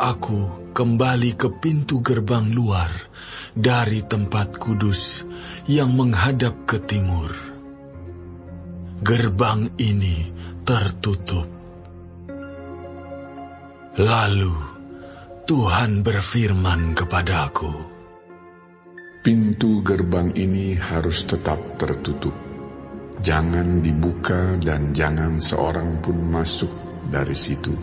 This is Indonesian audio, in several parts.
aku kembali ke pintu gerbang luar dari tempat kudus yang menghadap ke timur. Gerbang ini tertutup. Lalu Tuhan berfirman kepadaku, pintu gerbang ini harus tetap tertutup. Jangan dibuka dan jangan seorang pun masuk dari situ.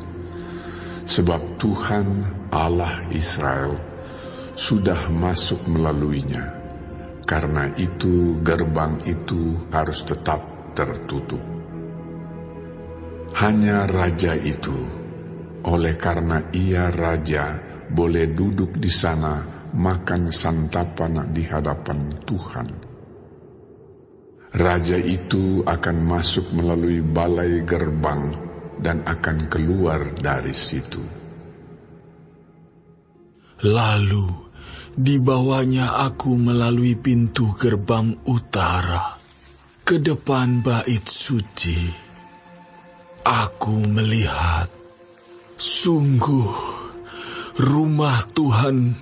Sebab Tuhan Allah Israel sudah masuk melaluinya. Karena itu gerbang itu harus tetap tertutup. Hanya raja itu, oleh karena ia raja, boleh duduk di sana makan santapan di hadapan Tuhan. Raja itu akan masuk melalui balai gerbang dan akan keluar dari situ. Lalu dibawanya aku melalui pintu gerbang utara ke depan bait suci. Aku melihat, sungguh rumah Tuhan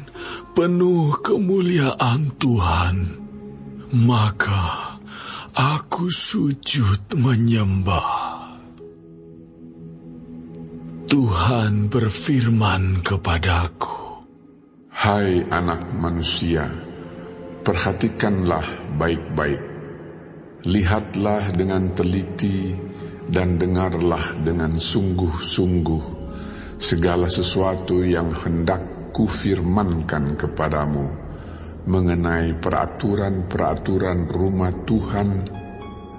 penuh kemuliaan Tuhan. Maka aku sujud menyembah. Tuhan berfirman kepadaku, hai anak manusia, perhatikanlah baik-baik. Lihatlah dengan teliti dan dengarlah dengan sungguh-sungguh segala sesuatu yang hendak kufirmankan kepadamu mengenai peraturan-peraturan rumah Tuhan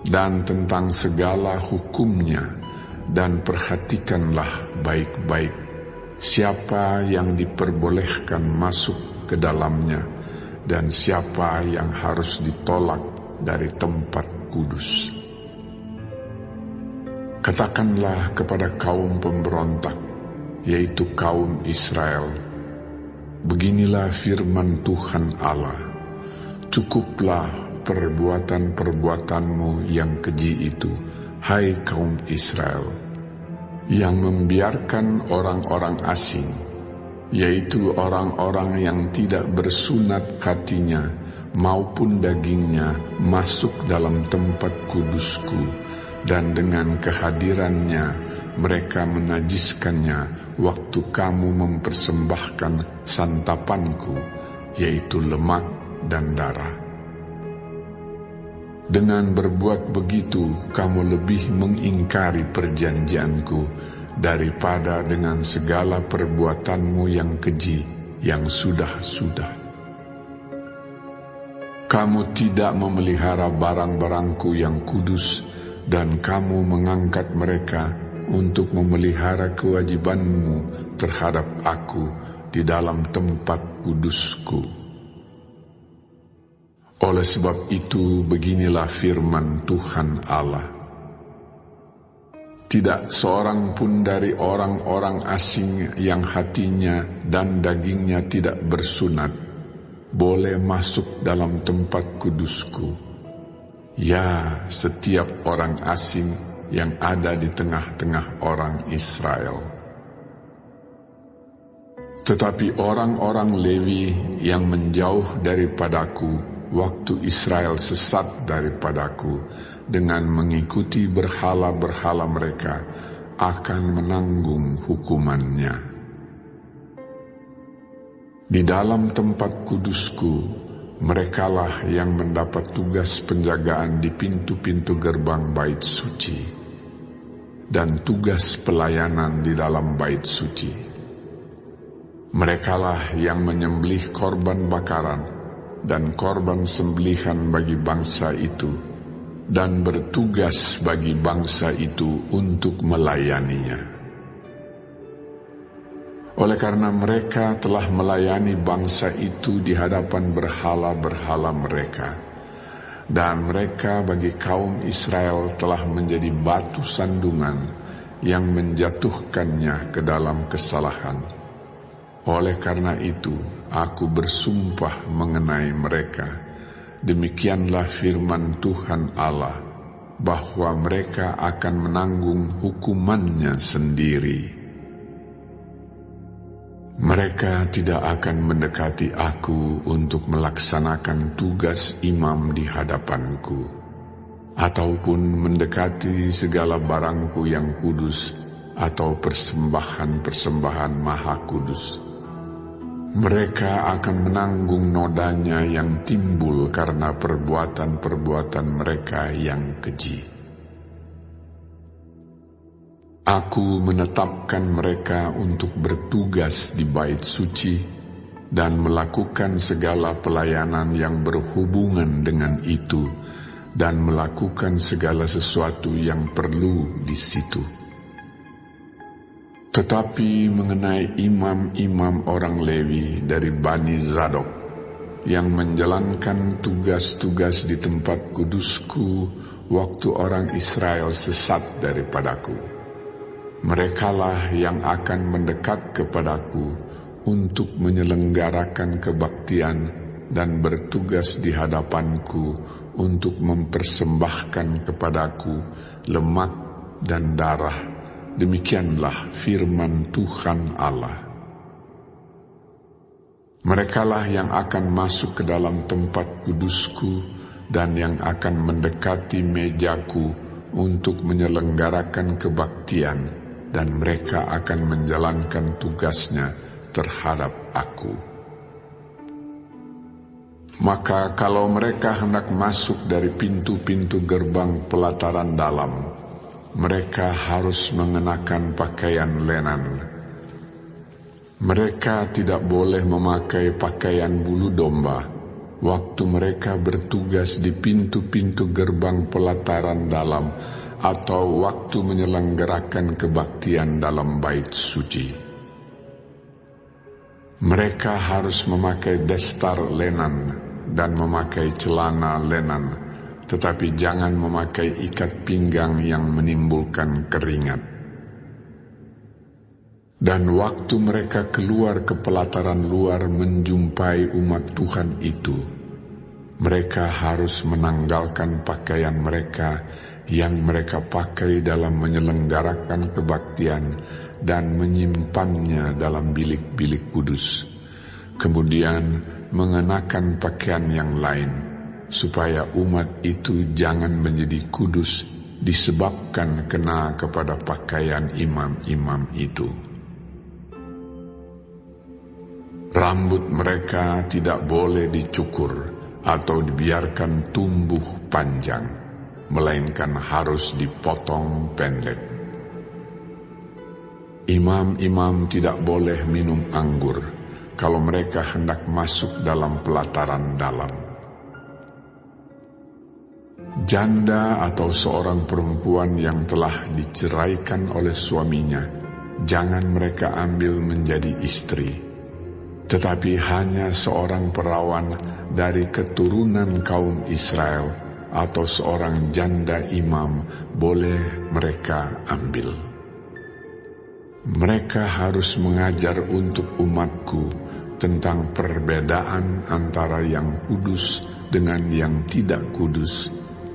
dan tentang segala hukumnya, dan perhatikanlah baik-baik siapa yang diperbolehkan masuk ke dalamnya dan siapa yang harus ditolak dari tempat kudus. Katakanlah kepada kaum pemberontak, yaitu kaum Israel, beginilah firman Tuhan Allah, cukuplah perbuatan-perbuatanmu yang keji itu, hai kaum Israel, yang membiarkan orang-orang asing, yaitu orang-orang yang tidak bersunat hatinya maupun dagingnya, masuk dalam tempat kudusku, dan dengan kehadirannya mereka menajiskannya waktu kamu mempersembahkan santapanku, yaitu lemak dan darah. Dengan berbuat begitu, kamu lebih mengingkari perjanjianku daripada dengan segala perbuatanmu yang keji yang sudah-sudah. Kamu tidak memelihara barang-barangku yang kudus, dan kamu mengangkat mereka untuk memelihara kewajibanmu terhadap aku di dalam tempat kudusku. Oleh sebab itu, beginilah firman Tuhan Allah. Tidak seorang pun dari orang-orang asing yang hatinya dan dagingnya tidak bersunat boleh masuk dalam tempat kudusku. Ya, setiap orang asing yang ada di tengah-tengah orang Israel. Tetapi orang-orang Lewi yang menjauh daripadaku waktu Israel sesat daripadaku dengan mengikuti berhala-berhala mereka, akan menanggung hukumannya. Di dalam tempat kudusku, merekalah yang mendapat tugas penjagaan di pintu-pintu gerbang bait suci dan tugas pelayanan di dalam bait suci. Merekalah yang menyembelih korban bakaran dan korban sembelihan bagi bangsa itu, dan bertugas bagi bangsa itu untuk melayaninya. Oleh karena mereka telah melayani bangsa itu di hadapan berhala-berhala mereka, dan mereka bagi kaum Israel telah menjadi batu sandungan yang menjatuhkannya ke dalam kesalahan. Oleh karena itu, aku bersumpah mengenai mereka, demikianlah firman Tuhan Allah, bahwa mereka akan menanggung hukumannya sendiri. Mereka tidak akan mendekati aku untuk melaksanakan tugas imam di hadapanku, ataupun mendekati segala barangku yang kudus atau persembahan-persembahan maha kudus. Mereka akan menanggung nodanya yang timbul karena perbuatan-perbuatan mereka yang keji. Aku menetapkan mereka untuk bertugas di bait suci dan melakukan segala pelayanan yang berhubungan dengan itu dan melakukan segala sesuatu yang perlu di situ. Tetapi mengenai imam-imam orang Lewi dari Bani Zadok yang menjalankan tugas-tugas di tempat kudusku waktu orang Israel sesat daripadaku, merekalah yang akan mendekat kepadaku untuk menyelenggarakan kebaktian dan bertugas di hadapanku untuk mempersembahkan kepadaku lemak dan darah. Demikianlah firman Tuhan Allah. Merekalah yang akan masuk ke dalam tempat kudusku dan yang akan mendekati mejaku untuk menyelenggarakan kebaktian, dan mereka akan menjalankan tugasnya terhadap aku. Maka kalau mereka hendak masuk dari pintu-pintu gerbang pelataran dalam, mereka harus mengenakan pakaian lenan. Mereka tidak boleh memakai pakaian bulu domba waktu mereka bertugas di pintu-pintu gerbang pelataran dalam atau waktu menyelenggarakan kebaktian dalam bait suci. Mereka harus memakai destar lenan dan memakai celana lenan, tetapi jangan memakai ikat pinggang yang menimbulkan keringat. Dan waktu mereka keluar ke pelataran luar menjumpai umat Tuhan itu, mereka harus menanggalkan pakaian mereka yang mereka pakai dalam menyelenggarakan kebaktian dan menyimpannya dalam bilik-bilik kudus, kemudian mengenakan pakaian yang lain, supaya umat itu jangan menjadi kudus disebabkan kena kepada pakaian imam-imam itu. Rambut mereka tidak boleh dicukur atau dibiarkan tumbuh panjang, melainkan harus dipotong pendek. Imam-imam tidak boleh minum anggur kalau mereka hendak masuk dalam pelataran dalam. Janda atau seorang perempuan yang telah diceraikan oleh suaminya, jangan mereka ambil menjadi istri, tetapi hanya seorang perawan dari keturunan kaum Israel atau seorang janda imam boleh mereka ambil. Mereka harus mengajar untuk umatku tentang perbedaan antara yang kudus dengan yang tidak kudus,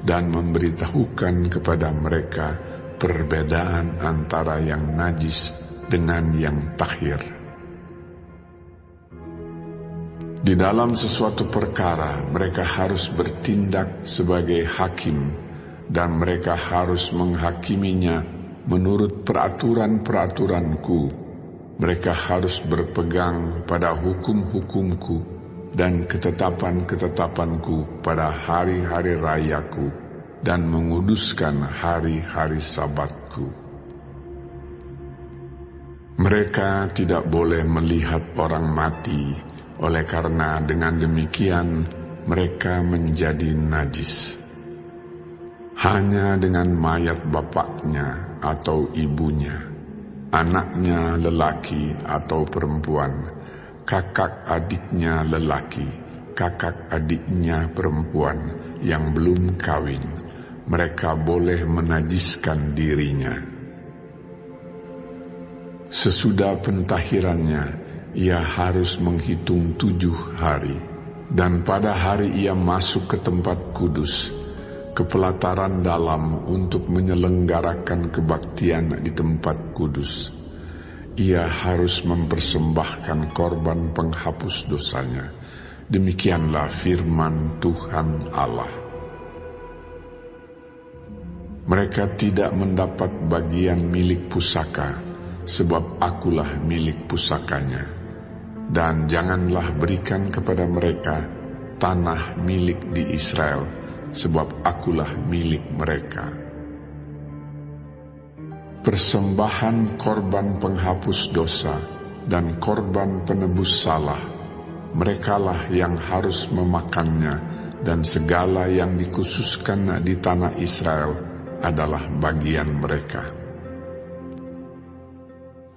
dan memberitahukan kepada mereka perbedaan antara yang najis dengan yang tahir. Di dalam sesuatu perkara mereka harus bertindak sebagai hakim, dan mereka harus menghakiminya menurut peraturan-peraturanku. Mereka harus berpegang pada hukum-hukumku dan ketetapan-ketetapanku pada hari-hari rayaku, dan menguduskan hari-hari sabatku. Mereka tidak boleh melihat orang mati, oleh karena dengan demikian mereka menjadi najis. Hanya dengan mayat bapaknya atau ibunya, anaknya lelaki atau perempuan, kakak adiknya lelaki, kakak adiknya perempuan yang belum kawin, mereka boleh menajiskan dirinya. Sesudah pentahirannya, ia harus menghitung 7 hari, dan pada hari ia masuk ke tempat kudus, ke pelataran dalam untuk menyelenggarakan kebaktian di tempat kudus. ia harus mempersembahkan korban penghapus dosanya. Demikianlah firman Tuhan Allah. Mereka tidak mendapat bagian milik pusaka, sebab akulah milik pusakanya. Dan janganlah berikan kepada mereka tanah milik di Israel, sebab akulah milik mereka. Persembahan korban penghapus dosa dan korban penebus salah, merekalah yang harus memakannya, dan segala yang dikhususkan di tanah Israel adalah bagian mereka.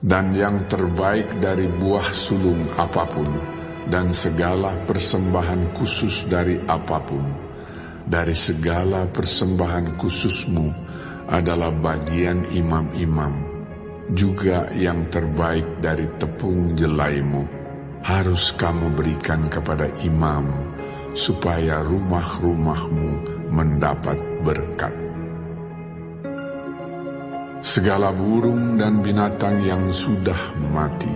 Dan yang terbaik dari buah sulung apapun, dan segala persembahan khusus dari apapun, dari segala persembahan khususmu adalah bagian imam-imam, juga yang terbaik dari tepung jelaimu, harus kamu berikan kepada imam, supaya rumah-rumahmu mendapat berkat. Segala burung dan binatang yang sudah mati,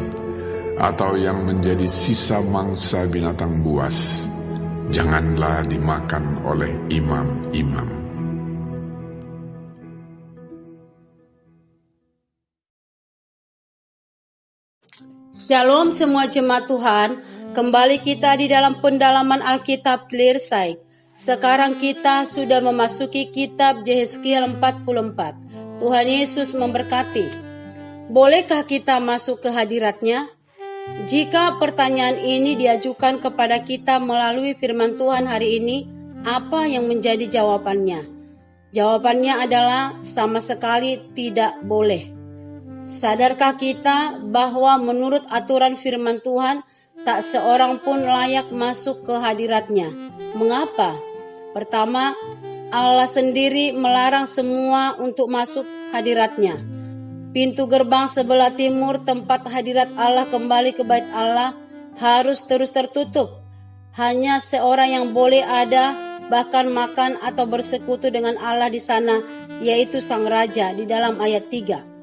atau yang menjadi sisa mangsa binatang buas, janganlah dimakan oleh imam-imam. Shalom semua jemaat Tuhan, kembali kita di dalam pendalaman Alkitab Clearsight. Sekarang kita sudah memasuki kitab Yehezkiel 44. Tuhan Yesus memberkati. Bolehkah kita masuk ke hadirat-Nya? Jika pertanyaan ini diajukan kepada kita melalui firman Tuhan hari ini, apa yang menjadi jawabannya? Jawabannya adalah sama sekali tidak boleh. Sadarkah kita bahwa menurut aturan firman Tuhan, tak seorang pun layak masuk ke hadirat-Nya? Mengapa? Pertama, Allah sendiri melarang semua untuk masuk hadirat-Nya. Pintu gerbang sebelah timur tempat hadirat Allah kembali ke bait Allah harus terus tertutup. Hanya seorang yang boleh ada, bahkan makan atau bersekutu dengan Allah di sana, yaitu Sang Raja di dalam ayat 3.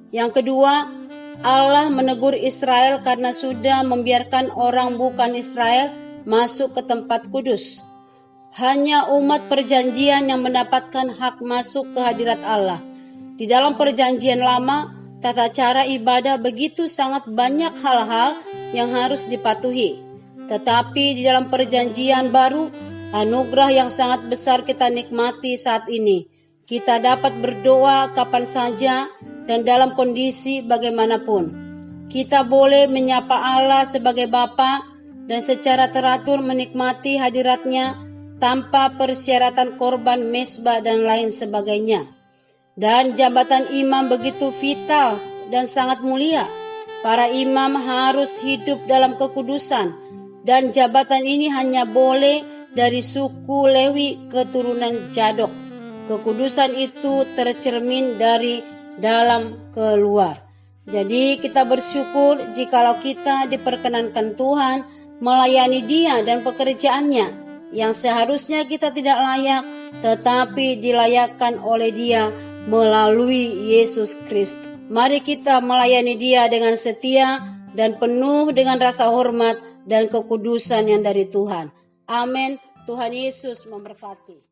Yang kedua, Allah menegur Israel karena sudah membiarkan orang bukan Israel masuk ke tempat kudus. Hanya umat perjanjian yang mendapatkan hak masuk ke hadirat Allah. Di dalam perjanjian lama, tata cara ibadah begitu sangat banyak hal-hal yang harus dipatuhi. Tetapi di dalam perjanjian baru, anugerah yang sangat besar kita nikmati saat ini. Kita dapat berdoa kapan saja dan dalam kondisi bagaimanapun. Kita boleh menyapa Allah sebagai Bapa dan secara teratur menikmati hadirat-Nya tanpa persyaratan korban mezbah dan lain sebagainya. Dan jabatan imam begitu vital dan sangat mulia. Para imam harus hidup dalam kekudusan, dan jabatan ini hanya boleh dari suku Lewi keturunan Zadok. Kekudusan itu tercermin dari dalam keluar. Jadi kita bersyukur jikalau kita diperkenankan Tuhan melayani Dia dan pekerjaannya, yang seharusnya kita tidak layak, tetapi dilayakkan oleh Dia melalui Yesus Kristus. Mari kita melayani Dia dengan setia dan penuh dengan rasa hormat dan kekudusan yang dari Tuhan. Amin. Tuhan Yesus memberkati.